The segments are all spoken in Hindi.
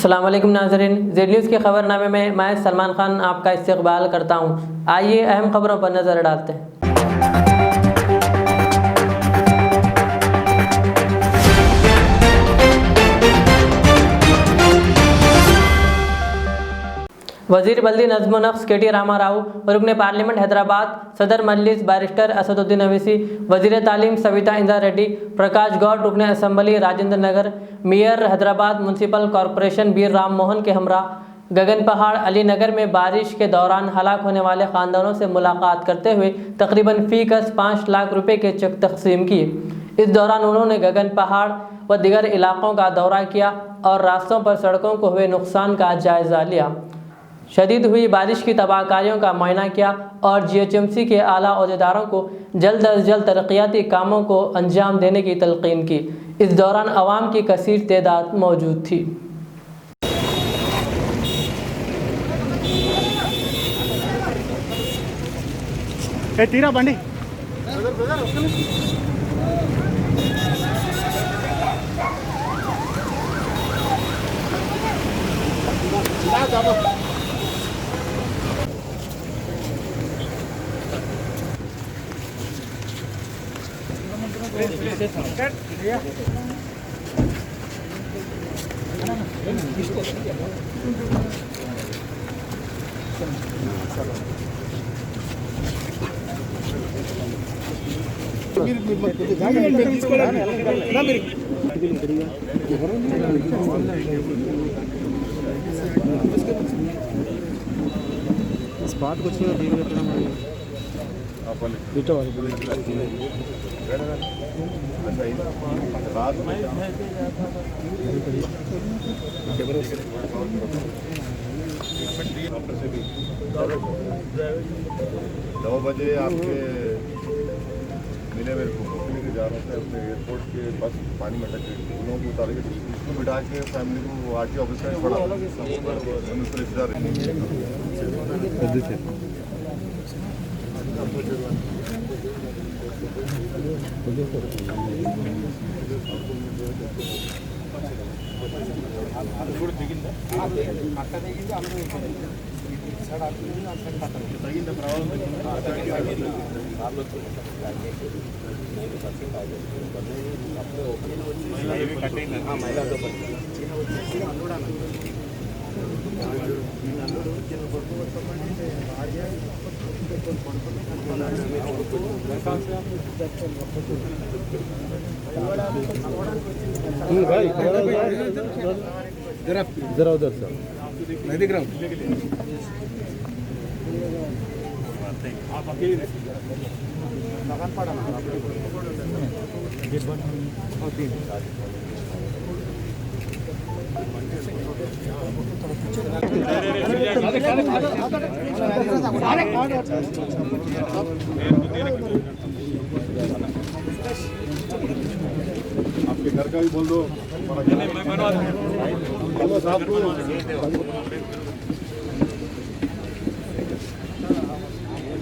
अस्सलाम वालेकुम नाज़रीन, ज़ेड न्यूज़ के खबरनामे में मैं सलमान खान आपका इस्तकबाल करता हूँ। आइए अहम खबरों पर नज़र डालते हैं। वज़ीर बल्दी नज़्म नक्श KT रामा राव, रुकन पार्लियामेंट हैदराबाद, सदर मजलिस बैरिस्टर असदुद्दीन अवैसी, वज़ीर तालीम सविता इंदिरा रेड्डी, प्रकाश गौड़, रुकन assembly Rajendra Nagar, mayor Hyderabad municipal corporation बीर राम मोहन के हमरा गगन पहाड़ अली नगर में बारिश के दौरान हलाक होने वाले ख़ानदानों से मुलाकात करते हुए तकरीबन फ़ी कस 5 लाख रुपए के चेक तकसीम किए। इस दौरान उन्होंने गगन पहाड़ व दीगर इलाकों का दौरा किया और रास्तों पर सड़कों को हुए नुकसान का जायज़ा लिया। शदीद हुई बारिश की तबाहकारियों का मुआयना किया और GHMC के आला अहदेदारों को जल्द अज जल्द तरक्याती कामों को अंजाम देने की तलकीन की। इस दौरान अवाम की कसीर तादाद मौजूद थी। तीरा बंडी स्पॉट कुछ नौ बजे आपके मिले मेरे को लेके जा रहे थे अपने एयरपोर्ट के बस पानी में अटक गई। उन लोगों को उतारे उसको बिठा के फैमिली को RT ऑफिस में पड़ा जरा उधर सर मैं दिख रहा हूँ। आप अकेले आपके घर का भी बोल दो।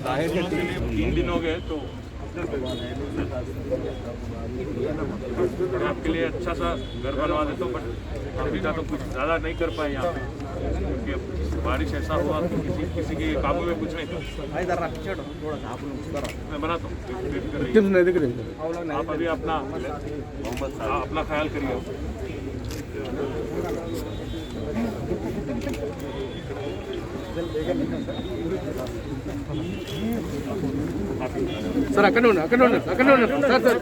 जाहिर के 3 दिन हो गए तो आपके लिए अच्छा सा घर बनवा देता हूँ, बट अभी का तो कुछ ज़्यादा नहीं कर पाए यहाँ पे क्योंकि बारिश ऐसा हुआ कि किसी के काबू में कुछ नहीं था। मैं बनाता हूँ, आप अभी अपना ख्याल करिए। सर अక్కడ सर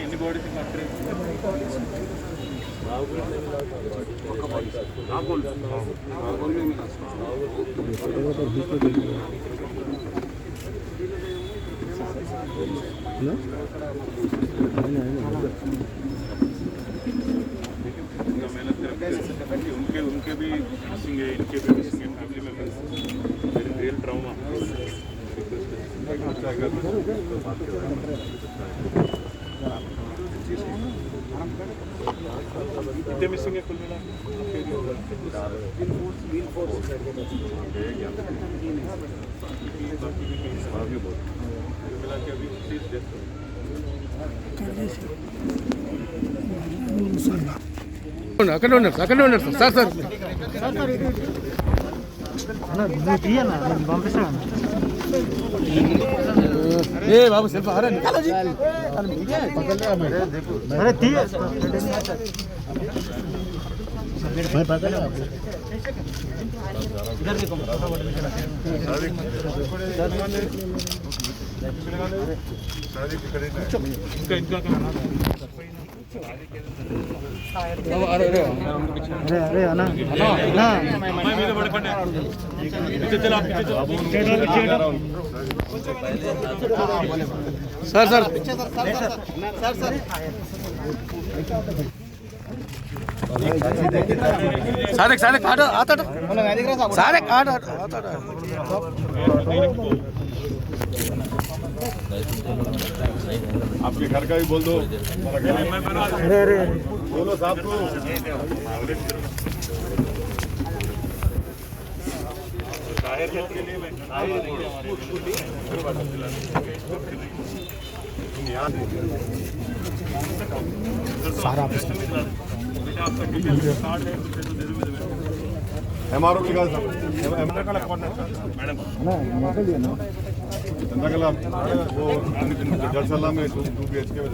ఎన్ని బాడీస్ उनके भी मिसिंग है, इनके भी मिसिंग है, फैमिली मेंबर्स रियल ट्रॉमा। कितने मिसिंग है कुल मिला मिला के अभी 30 डेथ అక్కడ ఉన్నారు సార్ సార్ ఏ బాబు సెల్ఫ్ అరే నికాలో జీ అరే తీయ इधर देखो इनका అరే అరే अरे अना ना मेरे बड़े खंडे पीछे चला पीछे चला సార్ సార్ सारे काट आता सारे काट आता आपके घर का भी बोल दो अरे अरे बोलो साहब को एमआरओ की गाल वो जलसला में 2 BHK में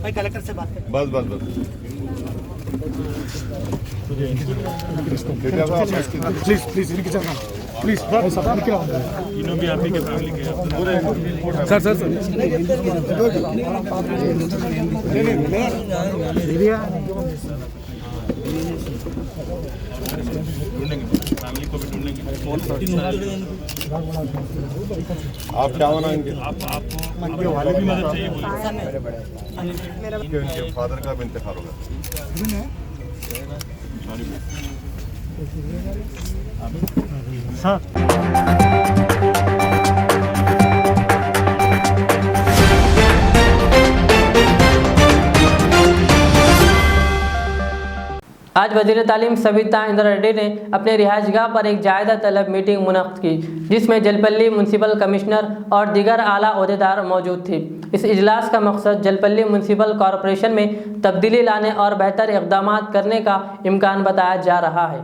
भाई कलेक्टर से बात कर बस बस बस प्लीज प्लीज इनकी जगह प्लीज इन्हों भी आप ही के फैमिली के सर सर फैमिली को भी ढूंढेंगे आप क्या बनाएंगे आपको वाले भी मदद चाहिए बोलिए उनके फादर का भी इंतकाल होगा आज वज़ीर तालीम सविता इंद्रा रेड्डी ने अपने रिहाइशगाह पर एक जायज़ा तलब मीटिंग मुनक़्क़द की, जिसमें जलपल्ली म्यूनसिपल कमिश्नर और दीगर आला ओहदेदार मौजूद थे। इस इजलास का मकसद जलपल्ली म्यूनसिपल कॉरपोरेशन में तब्दीली लाने और बेहतर इक़दाम करने का इम्कान बताया जा रहा है।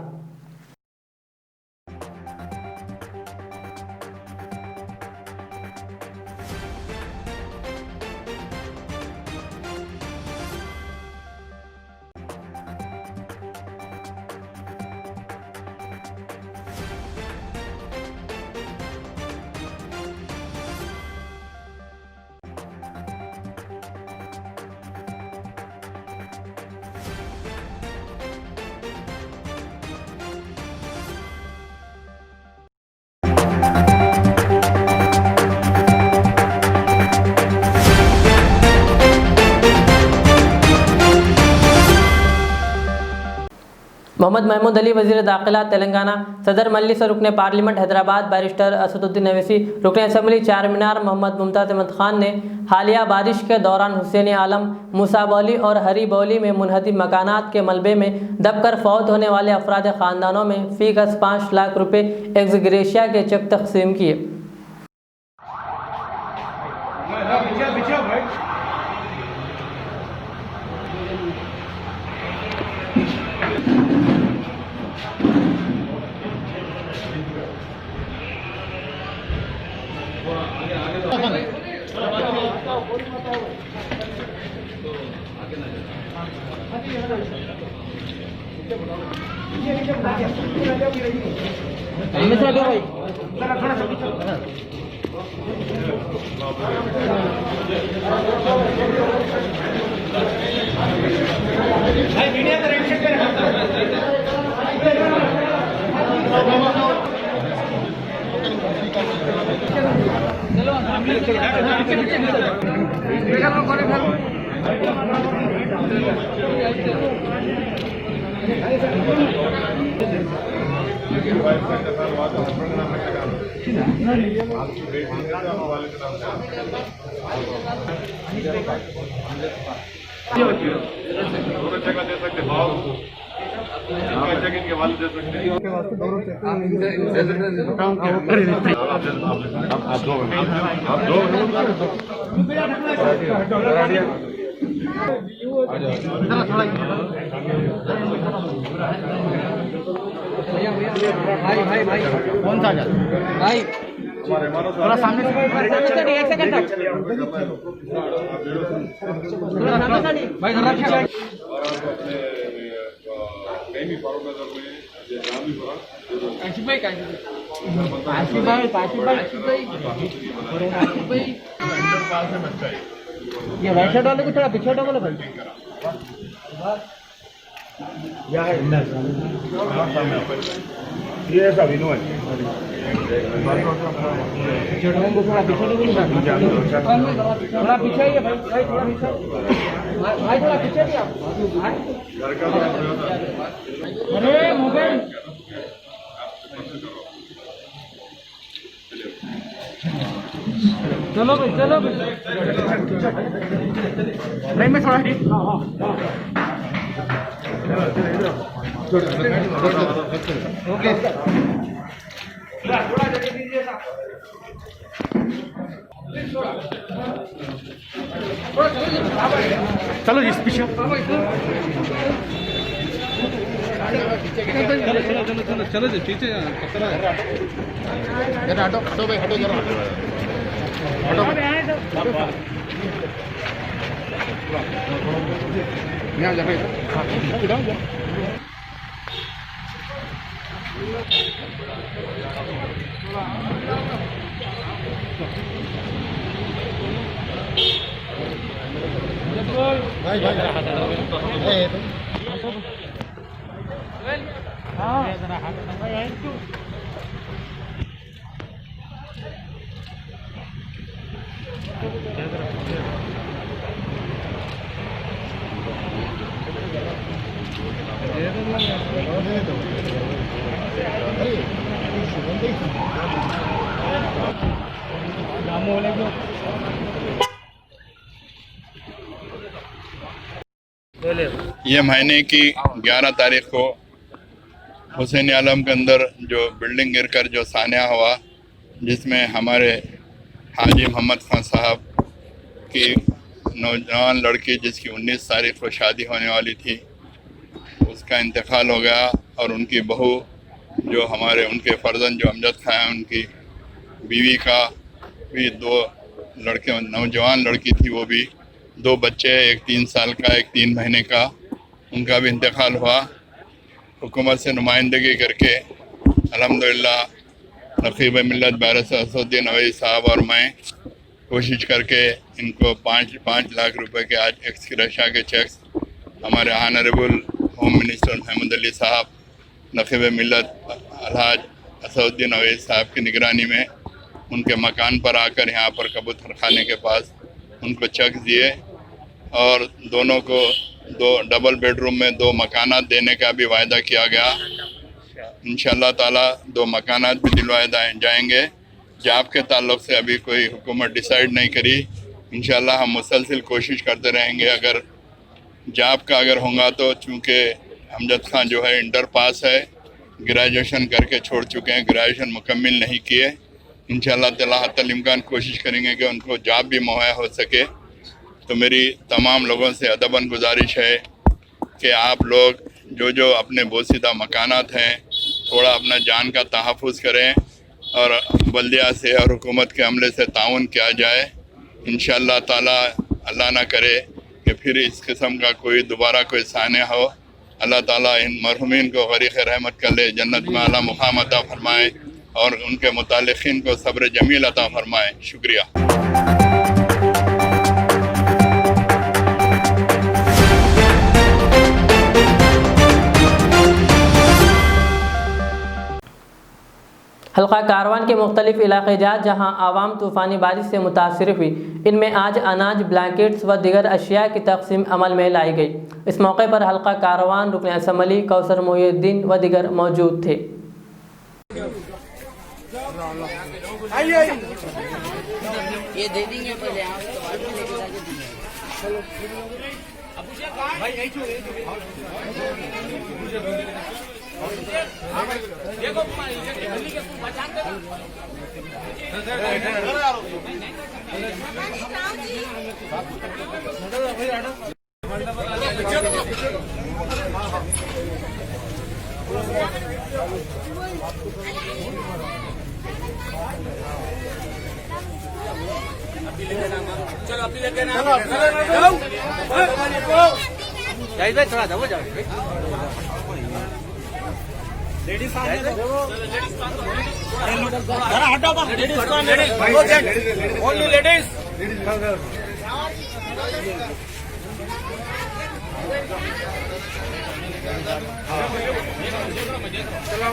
मोहम्मद महमूद अली वज़ीर दाखिला तेलंगाना, सदर मजलिस और रुकने पार्लियामेंट हैदराबाद बैरिस्टर असदुद्दीन अवैसी, रुकने असम्बली चार मीनार मोहम्मद मुमताज़ अहमद खान ने हालिया बारिश के दौरान हुसैन आलम, मूसा बौली और हरी बौली में मुनहदिम मकानात के मलबे में दबकर फौत होने वाले अफराद ख़ानदानों में फ़ी गज़ 5 लाख रुपये एक्स ग्रेशिया के चेक तकसीम किए। दोनों जगह दे सकते भाव इनका जगह इनके वाले दे सकते हैं। आप दो कौन सा भाई थोड़ा सामने से एक सेकंड तक भाई जरा पीछे कहीं भी फारूक नगर में जहाँ भी पड़ा काशिफ भाई ये राइट साइड वाले को थोड़ा पीछे हटाओ भाई ये सब इनो है थोड़ा पीछे ही है भाई थोड़ा पीछे भाई थोड़ा पीछे भी आप अरे मोबाइल चलो भाई नहीं मैं थोड़ा ओके चलो इस पीछे चलो पीछे हटो भाई हटो जरा हटो यहाँ जा भाई ये महीने की 11 तारीख को हुसैन आलम के अंदर जो बिल्डिंग गिरकर जो सान्या हुआ, जिसमें हमारे हाजी मोहम्मद खान साहब की नौजवान लड़की जिसकी 19 तारीख को शादी होने वाली थी, उसका इंतकाल हो गया। और उनकी बहू जो हमारे उनके फर्जंद जो अमजद खां हैं, उनकी बीवी का भी 2 लड़के नौजवान लड़की थी, वो भी 2 बच्चे, एक 3 साल का एक 3 महीने का, उनका भी इंतकाल हुआ। हुकूमत से नुमाइंदगी करके अल्हम्दुलिल्लाह नक़ीब मिल्लत बारिस्टर असदुद्दीन अवैसी साहब और मैं कोशिश करके इनको 5 लाख रुपए के आज एक्स ग्रेशिया के चेक्स हमारे honourable home minister Mahmood Ali Sahab, नक़ीब मिल्लत अलहाज असदुद्दीन अवैसी साहब की निगरानी में उनके मकान पर आकर यहाँ पर कबूतर खाने के पास उनको चेक दिए और दोनों को 2 डबल बेडरूम में 2 मकानात देने का भी वायदा किया गया। इंशाअल्लाह ताला 2 मकानात भी दिलवाए जाएंगे। जॉब के ताल्लुक से अभी कोई हुकूमत डिसाइड नहीं करी। इंशाअल्लाह हम मुसलसिल कोशिश करते रहेंगे। अगर जॉब का अगर होगा तो, चूँकि अमजद खान जो है इंटर पास है, ग्रेजुएशन करके छोड़ चुके हैं, ग्रेजुएशन मुकम्मिल नहीं किए। इंशाअल्लाह ताला हत्तल इम्कान कोशिश करेंगे कि उनको जॉब भी मुहैया हो सके। तो मेरी तमाम लोगों से अदबन गुजारिश है कि आप लोग जो अपने बोसीदा मकानात हैं, थोड़ा अपना जान का तहफ़्फ़ुज़ करें और बल्दिया से और हुकूमत के अमले से ताउन किया जाए। इंशाअल्लाह ताला अल्लाह ना करे कि फिर इस किस्म का कोई दोबारा कोई सान्या हो। अल्लाह ताला इन मरहुमीन को गरीक़ रहमत कर ले, जन्नत में आला मुक़ाम अता फरमाए और उनके मुतालिक़ीन को सब्र जमील अता फरमाए। शुक्रिया। हल्का कारवान के मुख्तलिफ इलाके जहाँ आवाम तूफ़ानी बारिश से मुतासर हुई, इनमें आज अनाज, ब्लैंकेट्स व दीगर अशिया की तकसीम अमल में लाई गई। इस मौके पर हल्का कारवान, रुकन असम्बली कौसर मोहिउद्दीन व दीगर मौजूद थे। ये दे देंगे पहले, आप तो बाद में लेके जाके देंगे। जाहिद भाई थोड़ा जाओ जाओ लेडीज ओनली लेडीज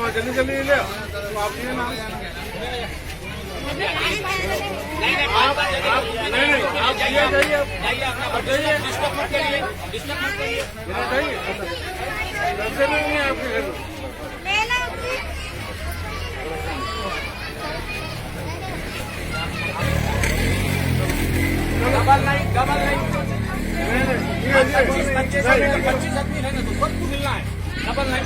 जल्दी जल्दी ले आप ये ना आप जाइए डिस्टर्ब मत करिए आपके घर डबल नहीं 25 आदमी रहने तो सबको मिलना है डबल नहीं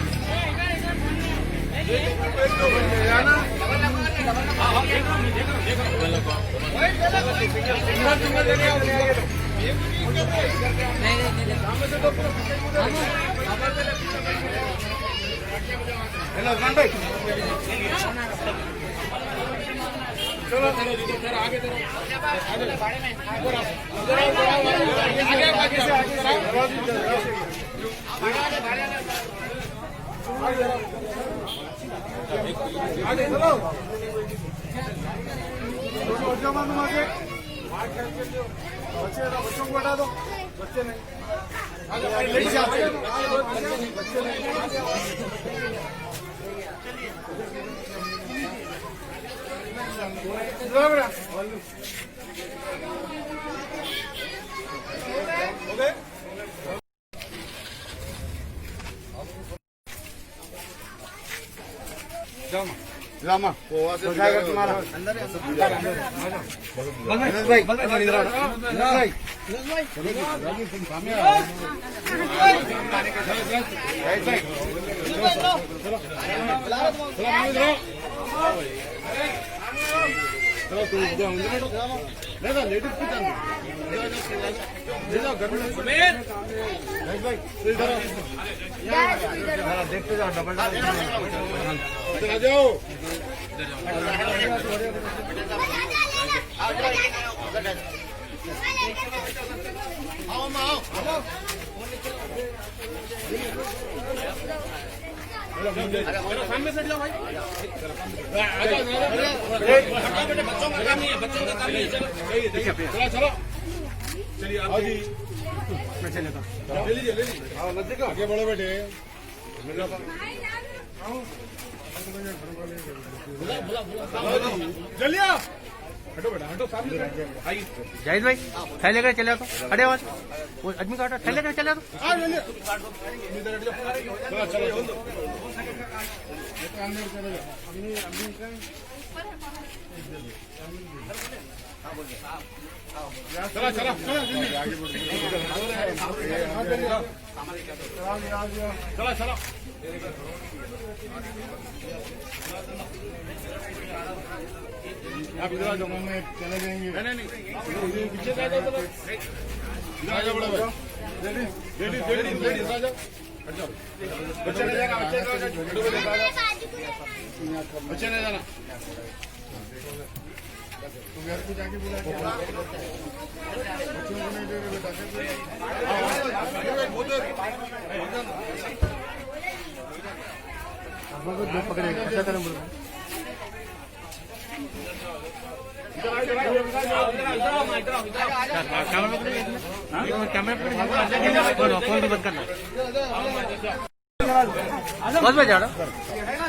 बच्चों को हटा दो बच्चे नहीं लामा हो जाएगा तुम्हारा अंदर भाई इधर भाई तुम सामने चलो तुम लेडीज की देखते जाओ डबल आ जाओ सामने से जाओ भाई बच्चों का काम नहीं है बच्चों का काम नहीं है चलो चलो चलिए आओ जी मैं चले जाता ले लीजिए नजदीक आगे बढ़ो बेटे चलिए हटो बेटा हटो सामने आइए जाहिद भाई थैले लेकर चले तो अरे आवाज वो आदमी का थैले लेकर चले तो चला चला चला चला आप इधर आ जाओ में चले जाएंगे नहीं पीछे आ जाओ इधर आ जाओ बड़ा भाई लेडीज आ जाओ बच्चे नहीं जाना बच्चे नहीं जाना तुम घर पे जाके बुला बच्चों को नहीं दे रहे बेटा पकड़ेगा अच्छा तरह बोलो कैमरा बंद करना बस में जा रहा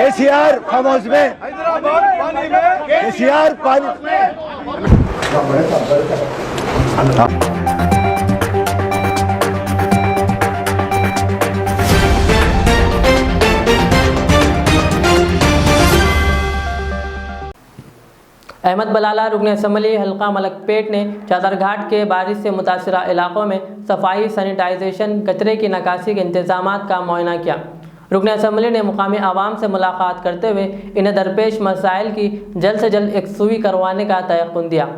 केसीआर फार्म हाउस में, केसीआर पानी में। अहमद बलाला रुकन असम्बली हल्का मलकपेट ने चादरघाट के बारिश से मुतासरा इलाकों में सफाई, सैनिटाइजेशन, कचरे की निकासी के इंतजामात का मुआयना किया। रुकन असम्बली ने मुकामी आवाम से मुलाकात करते हुए इन्हें दरपेश मसाइल की जल्द से जल्द यकसुई करवाने का तयक़ुन दिया।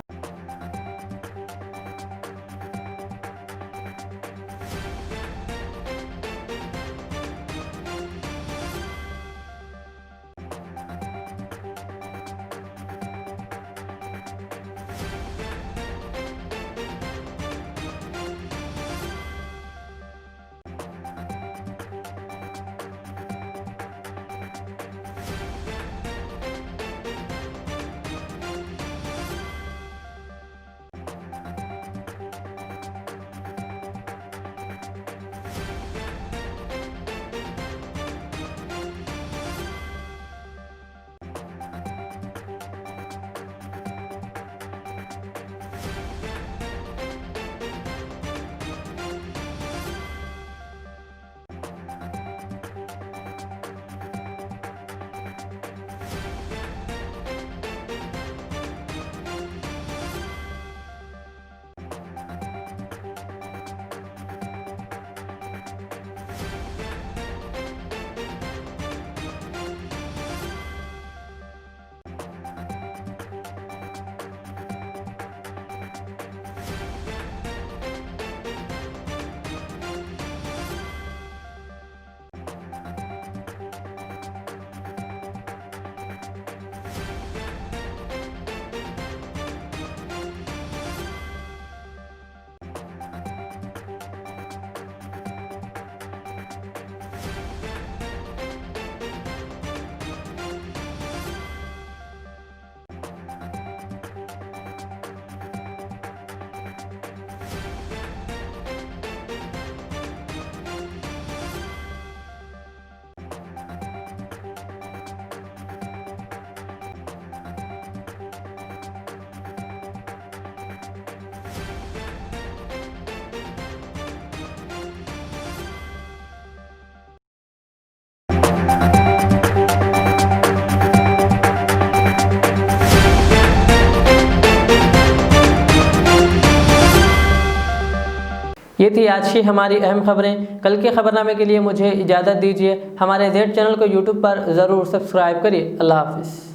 ये थी आज की हमारी अहम खबरें। कल के खबरनामे के लिए मुझे इजाज़त दीजिए। हमारे जेड चैनल को यूट्यूब पर ज़रूर सब्सक्राइब करिए। अल्लाह हाफ़िज़।